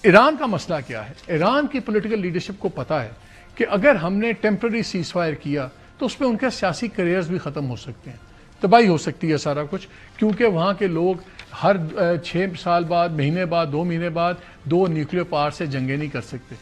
ایران کا مسئلہ کیا ہے؟ ایران کی پولیٹیکل لیڈرشپ کو پتا ہے کہ اگر ہم نے ٹیمپرری سیز فائر کیا تو اس پہ ان کے سیاسی کریئرز بھی ختم ہو سکتے ہیں، تباہی ہو سکتی ہے سارا کچھ، کیونکہ وہاں کے لوگ ہر 6 سال بعد، مہینے بعد، 2 مہینے بعد 2 نیوکلیئر پاور سے جنگیں نہیں کر سکتے۔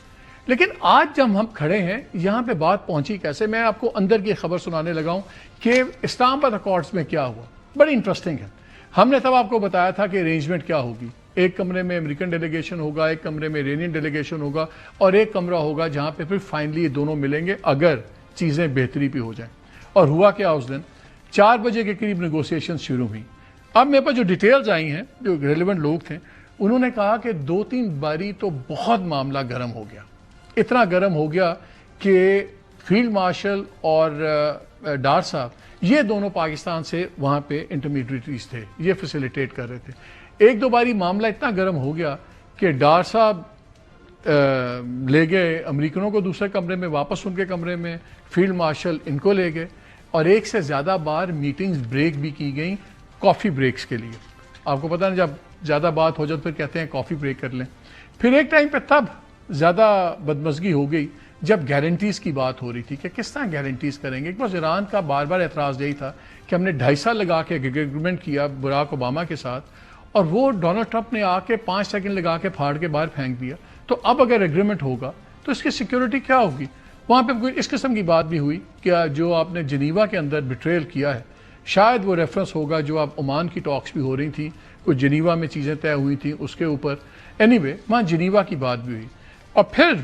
لیکن آج جب ہم کھڑے ہیں یہاں پہ بات پہنچی کیسے؟ میں آپ کو اندر کی خبر سنانے لگا ہوں کہ اسلام آباد اکارڈز میں کیا ہوا، بڑی انٹرسٹنگ ہے۔ ہم نے تب آپ کو بتایا تھا کہ ارینجمنٹ کیا ہوگی، ایک کمرے میں امریکن ڈیلیگیشن ہوگا، ایک کمرے میں ایرانین ڈیلیگیشن ہوگا، اور ایک کمرہ ہوگا جہاں پہ پھر فائنلی یہ دونوں ملیں گے اگر چیزیں بہتری پہ ہو جائیں۔ اور ہوا کیا؟ اس دن 4 بجے کے قریب نیگوسیشن شروع ہوئی۔ اب میرے پاس جو ڈیٹیلز آئی ہیں، جو ریلیونٹ لوگ تھے، انہوں نے کہا کہ 2-3 باری تو بہت معاملہ گرم ہو گیا، اتنا گرم ہو گیا کہ فیلڈ مارشل اور ڈار صاحب یہ دونوں پاکستان سے وہاں پہ انٹرمیڈیٹریز تھے، یہ فیسیلیٹیٹ کر رہے تھے۔ 1-2 باری معاملہ اتنا گرم ہو گیا کہ ڈار صاحب لے گئے امریکنوں کو دوسرے کمرے میں، واپس ان کے کمرے میں، فیلڈ مارشل ان کو لے گئے، اور 1 سے زیادہ بار میٹنگز بریک بھی کی گئیں کافی بریکس کے لیے۔ آپ کو پتہ نہیں جب زیادہ بات ہو جائے پھر کہتے ہیں کافی بریک کر لیں۔ پھر ایک ٹائم پہ تب زیادہ بدمزگی ہو گئی جب گارنٹیز کی بات ہو رہی تھی کہ کس طرح گارنٹیز کریں گے۔ ایک بار ایران کا بار بار اعتراض یہی تھا کہ ہم نے 2.5 سال لگا کے ایگریمنٹ کیا براک اوباما کے ساتھ، اور وہ ڈونلڈ ٹرمپ نے آ کے 5 سیکنڈ لگا کے پھاڑ کے باہر پھینک دیا، تو اب اگر ایگریمنٹ ہوگا تو اس کی سیکیورٹی کیا ہوگی؟ وہاں پہ کوئی اس قسم کی بات بھی ہوئی کہ جو آپ نے جنیوا کے اندر بٹریل کیا ہے، شاید وہ ریفرنس ہوگا جو آپ عمان کی ٹاکس بھی ہو رہی تھیں، کوئی جنیوا میں چیزیں طے ہوئی تھیں اس کے اوپر، اینی وے وہاں جنیوا کی بات بھی ہوئی۔ اور پھر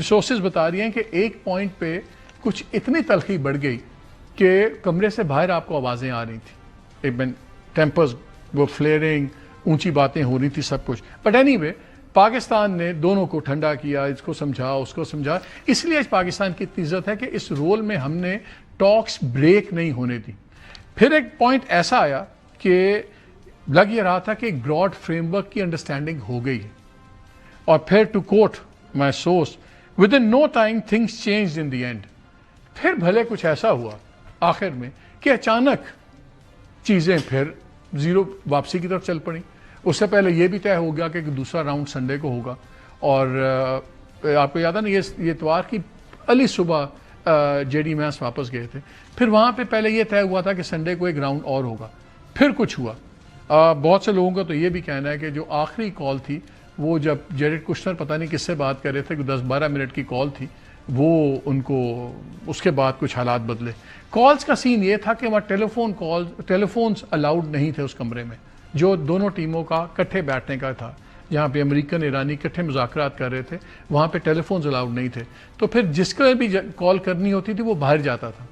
سورسز بتا رہی ہیں کہ ایک پوائنٹ پہ کچھ اتنی تلخی بڑھ گئی کہ کمرے سے باہر آپ کو آوازیں آ رہی تھیں، ٹیمپرز وہ فلیئرنگ، اونچی باتیں ہو رہی تھی، سب کچھ۔ بٹ اینی وے پاکستان نے دونوں کو ٹھنڈا کیا، اس کو سمجھا اس کو سمجھا، اس لیے آج پاکستان کی اتنی عزت ہے کہ اس رول میں ہم نے ٹاکس بریک نہیں ہونے دی۔ پھر ایک پوائنٹ ایسا آیا کہ لگ یہ رہا تھا کہ ایک براڈ فریم ورک کی انڈرسٹینڈنگ ہو گئی ہے، اور پھر to quote my source within no time things changed in the end. پھر بھلے کچھ ایسا ہوا آخر میں کہ اچانک چیزیں پھر زیرو واپسی کی طرف چل پڑیں۔ اس سے پہلے یہ بھی طے ہو گیا کہ دوسرا راؤنڈ سنڈے کو ہوگا، اور آپ کو یاد ہے نا یہ اتوار کی علی صبح جے ڈی وینس واپس گئے تھے۔ پھر وہاں پہ پہلے یہ طے ہوا تھا کہ سنڈے کو ایک راؤنڈ اور ہوگا، پھر کچھ ہوا۔ بہت سے لوگوں کا تو یہ بھی کہنا ہے کہ جو آخری کال تھی وہ جب جیریڈ کشنر پتہ نہیں کس سے بات کر رہے تھے، 10-12 منٹ کی کال تھی، وہ ان کو اس کے بعد کچھ حالات بدلے۔ کالز کا سین یہ تھا کہ وہاں ٹیلیفونز الاؤڈ نہیں تھے اس کمرے میں، جو دونوں ٹیموں کا کٹھے بیٹھنے کا تھا، جہاں پہ امریکن ایرانی کٹھے مذاکرات کر رہے تھے، وہاں پہ ٹیلیفونز الاؤڈ نہیں تھے۔ تو پھر جس کو بھی کال کرنی ہوتی تھی وہ باہر جاتا تھا،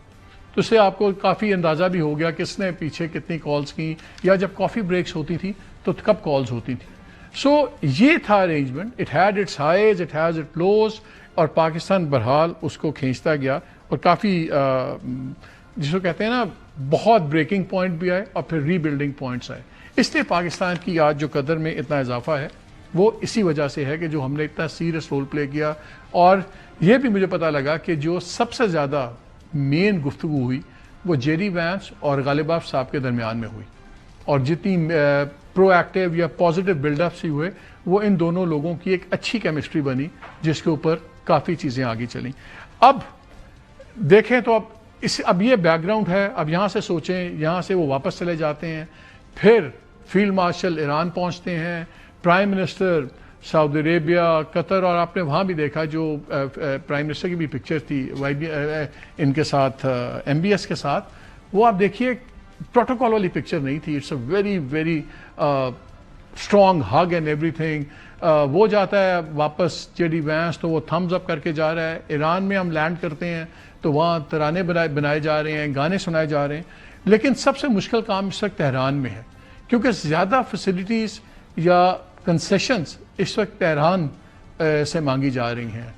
تو اس سے آپ کو کافی اندازہ بھی ہو گیا کس نے پیچھے کتنی کالز کی، یا جب کافی بریکس ہوتی تھی تو کب کالز ہوتی تھی۔ سو یہ تھا arrangement, it had its highs, it has its lows, اور پاکستان بہرحال اس کو کھینچتا گیا، اور کافی جس کو کہتے ہیں نا بہت بریکنگ پوائنٹ بھی آئے اور پھر ری بلڈنگ پوائنٹس آئے۔ اس لیے پاکستان کی آج جو قدر میں اتنا اضافہ ہے وہ اسی وجہ سے ہے کہ جو ہم نے اتنا سیریس رول پلے کیا، اور یہ بھی مجھے پتہ لگا کہ جو سب سے زیادہ مین گفتگو ہوئی وہ جیری وینس اور غالب آف صاحب کے درمیان میں ہوئی، اور جتنی پرو ایکٹیو یا پازیٹیو بلڈ اپس ہی ہوئے وہ ان دونوں لوگوں کی ایک اچھی کیمسٹری بنی، جس کے اوپر کافی چیزیں آگے چلیں۔ اب دیکھیں تو اب یہ بیک گراؤنڈ ہے، اب یہاں سے سوچیں، یہاں سے وہ واپس چلے جاتے ہیں، پھر فیلڈ مارشل ایران پہنچتے ہیں، پرائم منسٹر سعودی عربیہ، قطر، اور آپ نے وہاں بھی دیکھا جو پرائم منسٹر کی بھی پکچر تھی ان کے ساتھ ایم بی ایس کے ساتھ، وہ آپ دیکھیے پروٹوکول والی پکچر نہیں تھی، it's a very very strong hug and everything. وہ جاتا ہے واپس جے ڈی وینس تو وہ تھمز اپ کر کے جا رہا ہے۔ ایران میں ہم لینڈ کرتے ہیں تو وہاں ترانے بنائے جا رہے ہیں، گانے سنائے جا رہے ہیں، لیکن سب سے مشکل کام اس وقت تہران میں ہے، کیونکہ زیادہ فیسلٹیز یا کنسیشنز اس وقت تہران سے مانگی جا رہی ہیں۔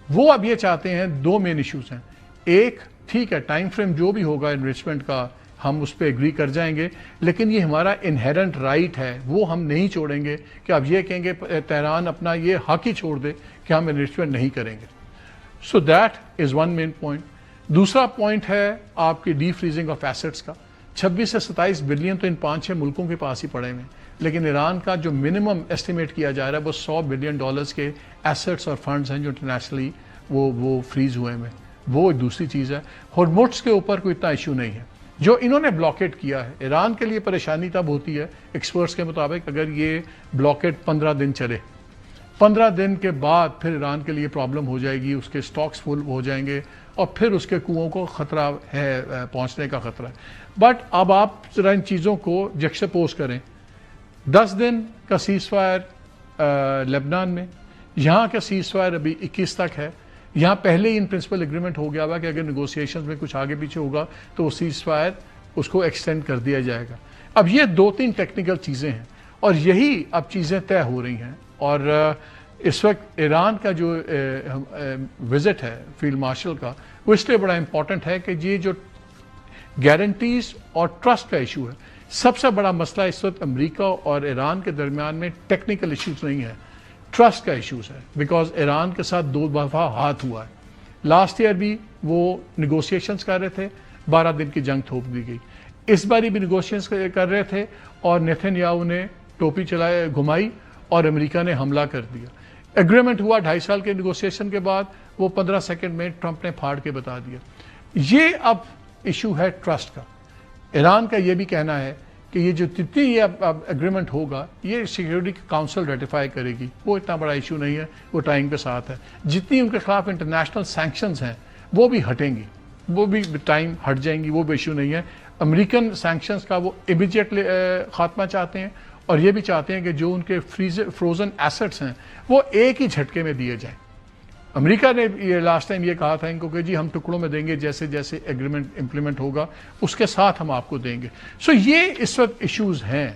وہ اب یہ چاہتے ہیں، 2 مین ایشوز ہیں، ایک ٹھیک ہے ٹائم فریم جو بھی ہوگا انریچمنٹ کا ہم اس پہ ایگری کر جائیں گے، لیکن یہ ہمارا انہیرنٹ رائٹ ہے، وہ ہم نہیں چھوڑیں گے کہ اب یہ کہیں گے تہران اپنا یہ حق ہی چھوڑ دے کہ ہم انریچمنٹ نہیں کریں گے۔ So that is one main point. دوسرا پوائنٹ ہے آپ کی ڈی فریزنگ آف ایسٹس کا۔ 26 سے 27 بلین تو ان 5-6 ملکوں کے پاس ہی پڑے ہوئے ہیں، لیکن ایران کا جو منیمم ایسٹیمیٹ کیا جا رہا ہے وہ $100 بلین کے ایسٹس اور فنڈز ہیں جو انٹرنیشنلی وہ فریز ہوئے ہیں. وہ ایک دوسری چیز ہے. ہرمزگان کے اوپر کوئی اتنا ایشو نہیں ہے. جو انہوں نے بلاکیٹ کیا ہے، ایران کے لیے پریشانی تب ہوتی ہے ایکسپرٹس کے مطابق اگر یہ بلاکیٹ 15 دن چلے. 15 دن کے بعد پھر ایران کے لیے پرابلم ہو جائے گی، اس کے سٹاکس فل ہو جائیں گے اور پھر اس کے کنوؤں کو خطرہ ہے، پہنچنے کا خطرہ ہے. بٹ اب آپ ذرا ان چیزوں کو جکسپوز کریں. 10 دن کا سیز فائر لبنان میں، یہاں کا سیز فائر ابھی 21 تک ہے. یہاں پہلے ہی ان پرنسپل ایگریمنٹ ہو گیا ہوا کہ اگر نیگوسیشنز میں کچھ آگے پیچھے ہوگا تو وہ سیز فائر اس کو ایکسٹینڈ کر دیا جائے گا. اب یہ 2-3 ٹیکنیکل چیزیں ہیں اور یہی اب چیزیں طے ہو رہی ہیں. اور اس وقت ایران کا جو وزٹ ہے فیلڈ مارشل کا، وہ اس لیے بڑا امپورٹنٹ ہے کہ یہ جو گارنٹیز اور ٹرسٹ کا ایشو ہے، سب سے بڑا مسئلہ اس وقت امریکہ اور ایران کے درمیان میں ٹیکنیکل ایشوز نہیں ہے، ٹرسٹ کا ایشوز ہے. بیکاز ایران کے ساتھ 2 دفعہ ہاتھ ہوا ہے. لاسٹ ایئر بھی وہ نیگوسیشنز کر رہے تھے، 12 دن کی جنگ تھوپ دی گئی. اس باری بھی نیگوسیشنز کر رہے تھے اور نیتن یاہو نے ٹوپی گھمائی اور امریکہ نے حملہ کر دیا. ایگریمنٹ ہوا 2.5 سال کے نیگوسیشن کے بعد، وہ 15 سیکنڈ میں ٹرمپ نے پھاڑ کے بتا دیا. یہ اب ایشو ہے ٹرسٹ کا. ایران کا یہ بھی کہنا ہے کہ یہ جو جتنی یہ اب ایگریمنٹ ہوگا یہ سیکیورٹی کاؤنسل ریٹیفائی کرے گی، وہ اتنا بڑا ایشو نہیں ہے، وہ ٹائم کے ساتھ ہے. جتنی ان کے خلاف انٹرنیشنل سینکشنز ہیں وہ بھی ہٹیں گی، وہ بھی ٹائم ہٹ جائیں گی، وہ بھی ایشو نہیں ہے. امریکن سینکشنز کا وہ امیڈیٹ خاتمہ چاہتے ہیں اور یہ بھی چاہتے ہیں کہ جو ان کے فروزن ایسٹس ہیں وہ ایک ہی جھٹکے میں دیے جائیں. امریکہ نے یہ لاسٹ ٹائم یہ کہا تھا ان کو کہ جی ہم ٹکڑوں میں دیں گے، جیسے جیسے ایگریمنٹ امپلیمنٹ ہوگا اس کے ساتھ ہم آپ کو دیں گے. سو یہ اس وقت ایشوز ہیں.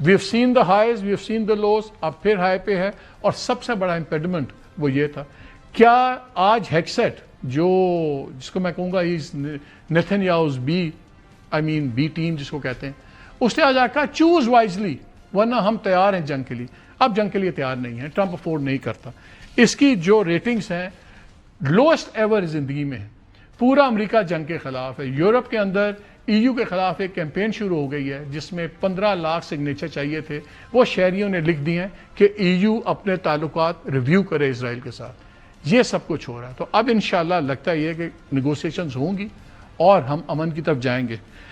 We have seen the highs, we have seen the lows, اب پھر ہائی پہ ہے. اور سب سے بڑا امپیڈمنٹ وہ یہ تھا کیا آج ہیکسیٹ جس کو میں کہوں گا نیتن یاہوز بی ٹیم جس کو کہتے ہیں، اس نے آج کہا چوز وائزلی ورنہ ہم تیار ہیں جنگ کے لیے. اب جنگ کے لیے تیار نہیں ہے، ٹرمپ افورڈ نہیں کرتا. اس کی جو ریٹنگز ہیں لوئسٹ ایور زندگی میں ہیں. پورا امریکہ جنگ کے خلاف ہے. یورپ کے اندر EU کے خلاف ایک کیمپین شروع ہو گئی ہے جس میں 15 لاکھ سگنیچر چاہیے تھے. وہ شہریوں نے لکھ دی ہیں کہ EU اپنے تعلقات ریویو کرے اسرائیل کے ساتھ. یہ سب کچھ ہو رہا ہے. تو اب انشاءاللہ لگتا ہے یہ کہ نیگوسیشنز ہوں گی اور ہم امن کی طرف جائیں گے.